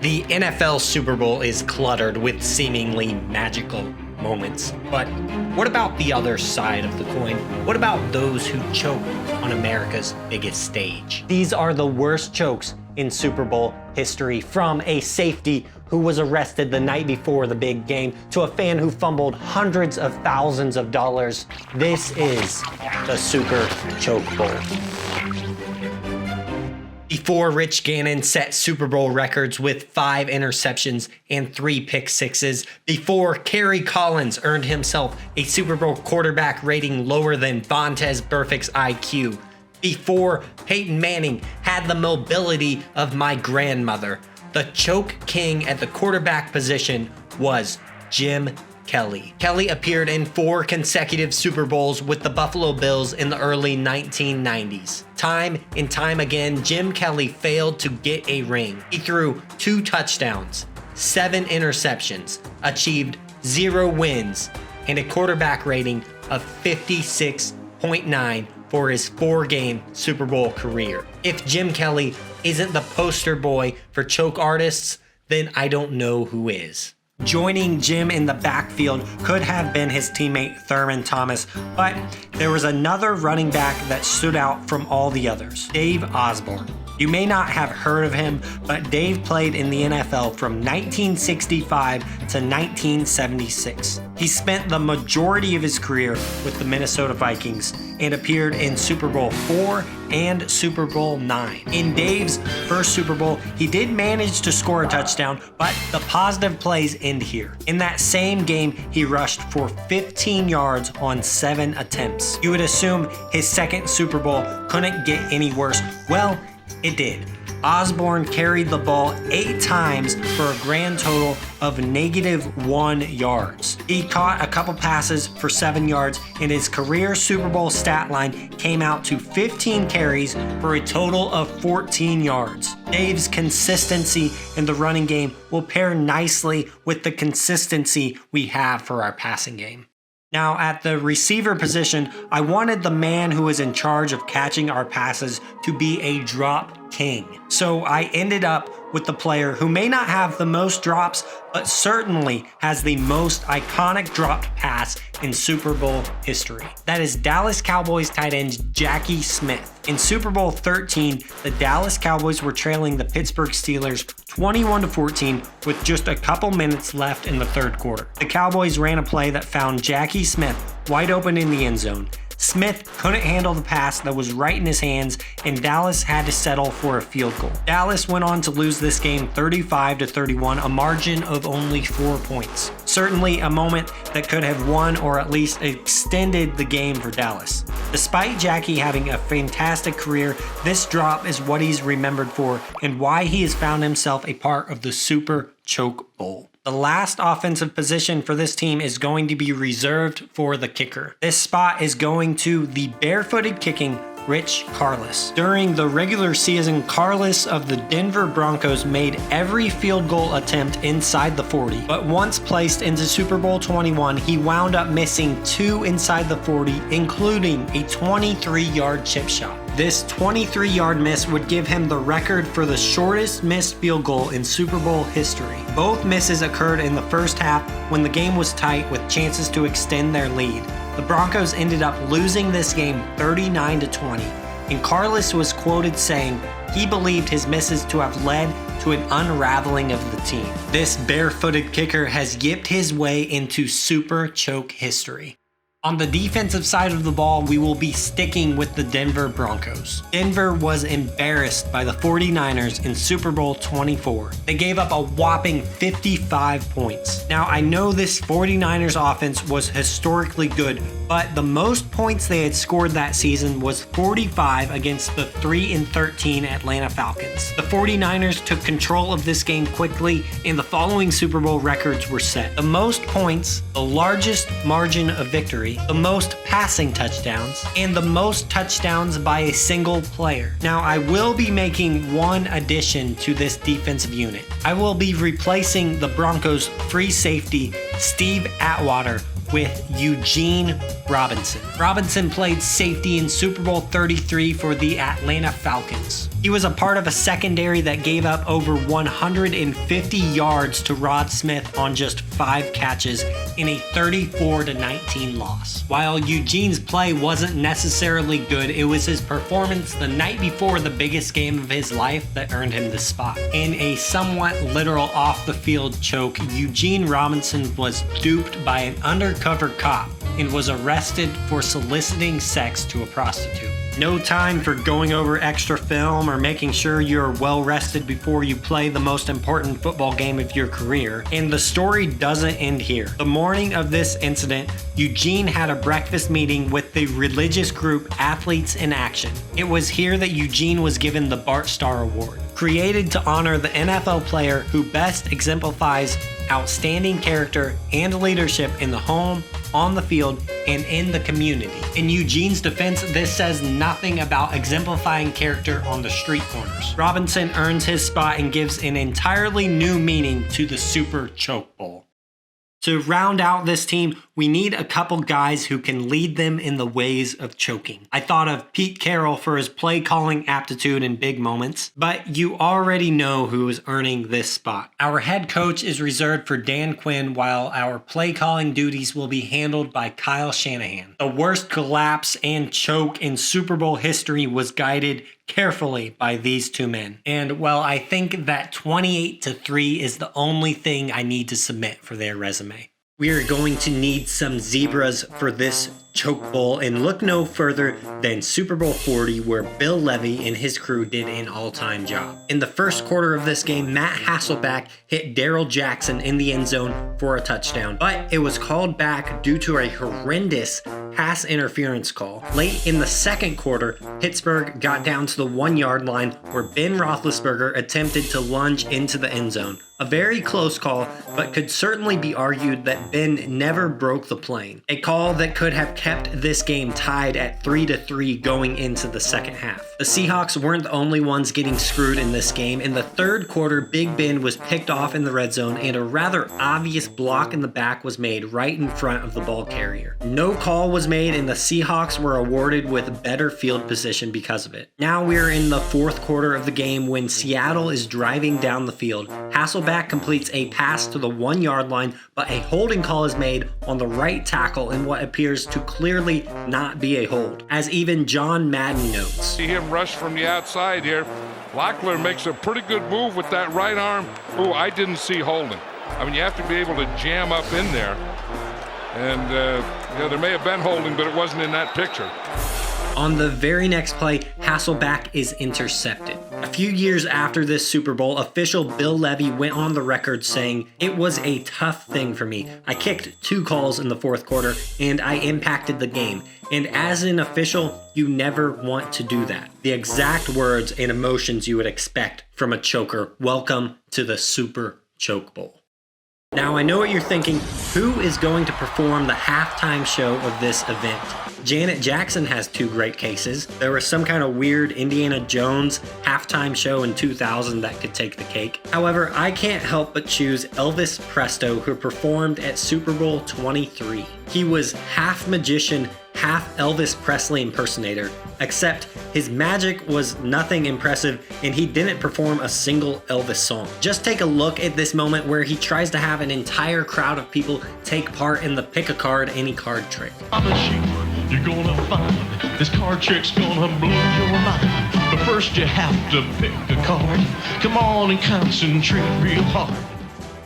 The NFL Super Bowl is cluttered with seemingly magical moments. But what about the other side of the coin? What about those who choke on America's biggest stage? These are the worst chokes in Super Bowl history, from a safety who was arrested the night before the big game to a fan who fumbled hundreds of thousands of dollars. This is the Super Choke Bowl. Before Rich Gannon set Super Bowl records with 5 interceptions and 3 pick sixes, before Kerry Collins earned himself a Super Bowl quarterback rating lower than Vontaze Burfict's IQ, before Peyton Manning had the mobility of my grandmother, the choke king at the quarterback position was Jim Kelly. Kelly appeared in 4 consecutive Super Bowls with the Buffalo Bills in the early 1990s. Time and time again, Jim Kelly failed to get a ring. He threw 2 touchdowns, 7 interceptions, achieved 0 wins, and a quarterback rating of 56.9 for his 4-game Super Bowl career. If Jim Kelly isn't the poster boy for choke artists, then I don't know who is. Joining Jim in the backfield could have been his teammate Thurman Thomas, but there was another running back that stood out from all the others: Dave Osborne. You may not have heard of him, but Dave played in the NFL from 1965 to 1976. He spent the majority of his career with the Minnesota Vikings and appeared in Super Bowl IV and Super Bowl IX. In Dave's first Super Bowl, he did manage to score a touchdown, but the positive plays end here. In that same game, he rushed for 15 yards on 7 attempts. You would assume his second Super Bowl couldn't get any worse. Well, it did. Osborne carried the ball 8 times for a grand total of -1 yards. He caught a couple passes for 7 yards, and his career Super Bowl stat line came out to 15 carries for a total of 14 yards. Dave's consistency in the running game will pair nicely with the consistency we have for our passing game. Now, at the receiver position, I wanted the man who is in charge of catching our passes to be a drop king. So I ended up with the player who may not have the most drops, but certainly has the most iconic dropped pass in Super Bowl history. That is Dallas Cowboys tight end Jackie Smith. In Super Bowl 13, the Dallas Cowboys were trailing the Pittsburgh Steelers 21-14 with just a couple minutes left in the third quarter. The Cowboys ran a play that found Jackie Smith wide open in the end zone. Smith couldn't handle the pass that was right in his hands, and Dallas had to settle for a field goal. Dallas went on to lose this game 35-31, a margin of only 4 points. Certainly a moment that could have won or at least extended the game for Dallas. Despite Jackie having a fantastic career, this drop is what he's remembered for and why he has found himself a part of the Super Choke Bowl. The last offensive position for this team is going to be reserved for the kicker. This spot is going to the barefooted kicking Rich Karlis. During the regular season, Karlis of the Denver Broncos made every field goal attempt inside the 40, but once placed into Super Bowl 21, he wound up missing 2 inside the 40, including a 23-yard chip shot. This 23-yard miss would give him the record for the shortest missed field goal in Super Bowl history. Both misses occurred in the first half when the game was tight with chances to extend their lead. The Broncos ended up losing this game 39-20, and Karlis was quoted saying he believed his misses to have led to an unraveling of the team. This barefooted kicker has yipped his way into Super Choke history. On the defensive side of the ball, we will be sticking with the Denver Broncos. Denver was embarrassed by the 49ers in Super Bowl 24. They gave up a whopping 55 points. Now, I know this 49ers offense was historically good, but the most points they had scored that season was 45 against the 3-13 Atlanta Falcons. The 49ers took control of this game quickly, and the following Super Bowl records were set: the most points, the largest margin of victory, the most passing touchdowns, and the most touchdowns by a single player. Now, I will be making one addition to this defensive unit. I will be replacing the Broncos' free safety, Steve Atwater, with Eugene Robinson. Robinson played safety in Super Bowl 33 for the Atlanta Falcons. He was a part of a secondary that gave up over 150 yards to Rod Smith on just 5 catches in a 34-19 loss. While Eugene's play wasn't necessarily good, it was his performance the night before the biggest game of his life that earned him the spot. In a somewhat literal off-the-field choke, Eugene Robinson was duped by an undercover cop and was arrested for soliciting sex to a prostitute. No time for going over extra film or making sure you're well rested before you play the most important football game of your career. And the story doesn't end here. The morning of this incident, Eugene had a breakfast meeting with the religious group Athletes in Action. It was here that Eugene was given the Bart Starr Award, created to honor the NFL player who best exemplifies outstanding character and leadership in the home, on the field, and in the community. In Eugene's defense, this says nothing about exemplifying character on the street corners. Robinson earns his spot and gives an entirely new meaning to the Super Choke Bowl. To round out this team, we need a couple guys who can lead them in the ways of choking. I thought of Pete Carroll for his play calling aptitude in big moments, but you already know who is earning this spot. Our head coach is reserved for Dan Quinn, while our play calling duties will be handled by Kyle Shanahan. The worst collapse and choke in Super Bowl history was guided carefully by these two men. And well, I think that 28-3 is the only thing I need to submit for their resume. We are going to need some zebras for this choke bowl, and look no further than Super Bowl 40, where Bill Levy and his crew did an all-time job. In the first quarter of this game, Matt Hasselbeck hit Darrell Jackson in the end zone for a touchdown, but it was called back due to a horrendous pass interference call. Late in the second quarter, Pittsburgh got down to the 1-yard line where Ben Roethlisberger attempted to lunge into the end zone. A very close call, but could certainly be argued that Ben never broke the plane. A call that could have kept this game tied at 3-3 going into the second half. The Seahawks weren't the only ones getting screwed in this game. In the third quarter, Big Ben was picked off in the red zone, and a rather obvious block in the back was made right in front of the ball carrier. No call was made, and the Seahawks were awarded with better field position because of it. Now we're in the fourth quarter of the game when Seattle is driving down the field. Hasselbeck completes a pass to the 1-yard line, but a holding call is made on the right tackle in what appears to clearly not be a hold, as even John Madden notes. See him rush from the outside here. Locklear makes a pretty good move with that right arm. Oh, I didn't see holding. I mean, you have to be able to jam up in there. And there may have been holding, but it wasn't in that picture. On the very next play, Hasselbeck is intercepted. A few years after this Super Bowl, official Bill Levy went on the record saying, "It was a tough thing for me. I kicked 2 calls in the fourth quarter, and I impacted the game. And as an official, you never want to do that." The exact words and emotions you would expect from a choker. Welcome to the Super Choke Bowl. Now I know what you're thinking, who is going to perform the halftime show of this event? Janet Jackson has 2 great cases. There was some kind of weird Indiana Jones halftime show in 2000 that could take the cake. However, I can't help but choose Elvis Presto, who performed at Super Bowl 23. He was half magician, half Elvis Presley impersonator, except his magic was nothing impressive and he didn't perform a single Elvis song. Just take a look at this moment where he tries to have an entire crowd of people take part in the pick a card, any card trick. You're gonna find this card trick's gonna blow your mind. But first you have to pick a card. Come on and concentrate real hard.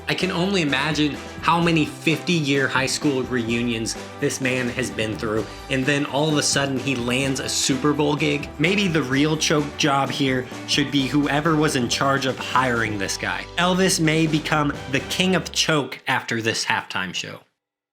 I can only imagine how many 50-year high school reunions this man has been through, and then all of a sudden he lands a Super Bowl gig. Maybe the real choke job here should be whoever was in charge of hiring this guy. Elvis may become the king of choke after this halftime show.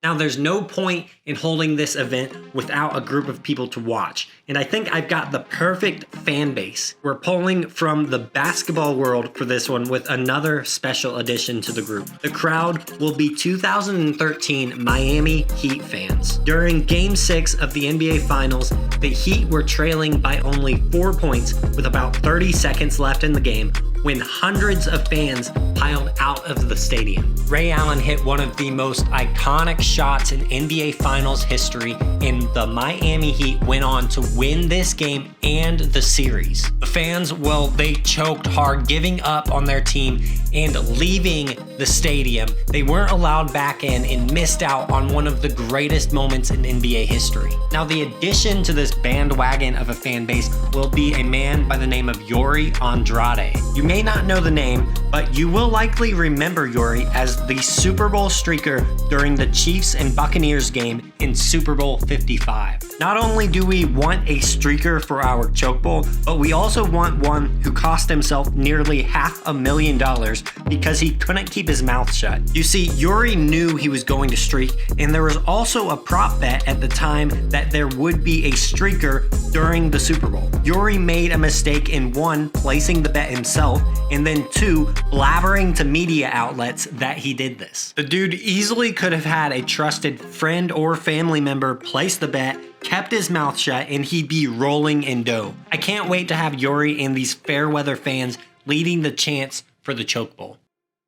Now, there's no point in holding this event without a group of people to watch, and I think I've got the perfect fan base. We're pulling from the basketball world for this one with another special addition to the group. The crowd will be 2013 Miami Heat fans. During Game 6 of the NBA Finals, the Heat were trailing by only 4 points with about 30 seconds left in the game when hundreds of fans piled out of the stadium. Ray Allen hit one of the most iconic shots in NBA Finals history, and the Miami Heat went on to win this game and the series. The fans, well, they choked hard, giving up on their team and leaving the stadium. They weren't allowed back in and missed out on one of the greatest moments in NBA history. Now, the addition to this bandwagon of a fan base will be a man by the name of Yuri Andrade. You may not know the name, but you will likely remember Yuri as the Super Bowl streaker during the Chiefs and Buccaneers game in Super Bowl 55. Not only do we want a streaker for our choke bowl, but we also want one who cost himself nearly $500,000 because he couldn't keep his mouth shut. You see, Yuri knew he was going to streak, and there was also a prop bet at the time that there would be a streaker during the Super Bowl. Yuri made a mistake in 1, placing the bet himself, and then 2, blabbering to media outlets that he did this. The dude easily could have had a trusted friend or family member place the bet, kept his mouth shut, and he'd be rolling in dough. I can't wait to have Yuri and these fair-weather fans leading the chants for the choke bowl.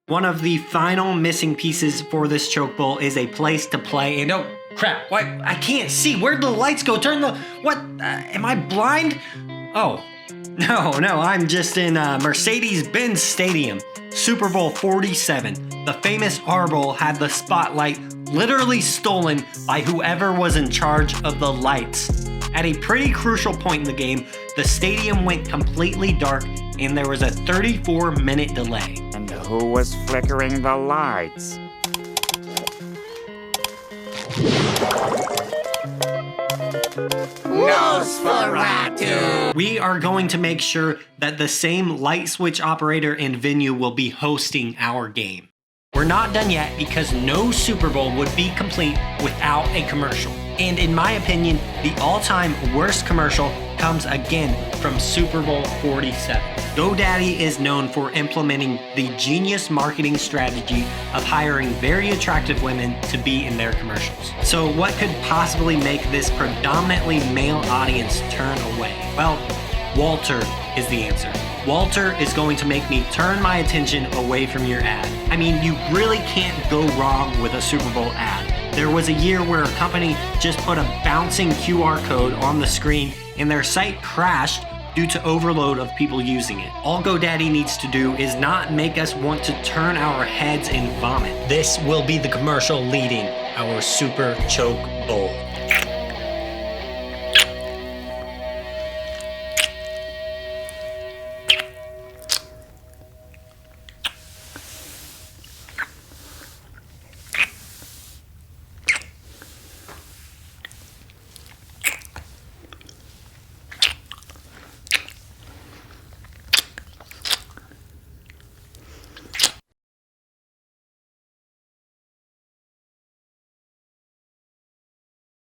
One of the final missing pieces for this choke bowl is a place to play, and oh crap, what? I can't see. Where'd the lights go? Turn the, what? Am I blind? Oh, no, I'm just in Mercedes-Benz Stadium, Super Bowl 47. The famous R Bowl had the spotlight literally stolen by whoever was in charge of the lights. At a pretty crucial point in the game, the stadium went completely dark and there was a 34-minute delay. And who was flickering the lights? Nosferatu! We are going to make sure that the same light switch operator and venue will be hosting our game. We're not done yet because no Super Bowl would be complete without a commercial. And in my opinion, the all-time worst commercial comes again from Super Bowl 47. GoDaddy is known for implementing the genius marketing strategy of hiring very attractive women to be in their commercials. So what could possibly make this predominantly male audience turn away? Well, Walter is the answer. Walter is going to make me turn my attention away from your ad. I mean, you really can't go wrong with a Super Bowl ad. There was a year where a company just put a bouncing QR code on the screen and their site crashed due to overload of people using it. All GoDaddy needs to do is not make us want to turn our heads and vomit. This will be the commercial leading our Super Choke Bowl.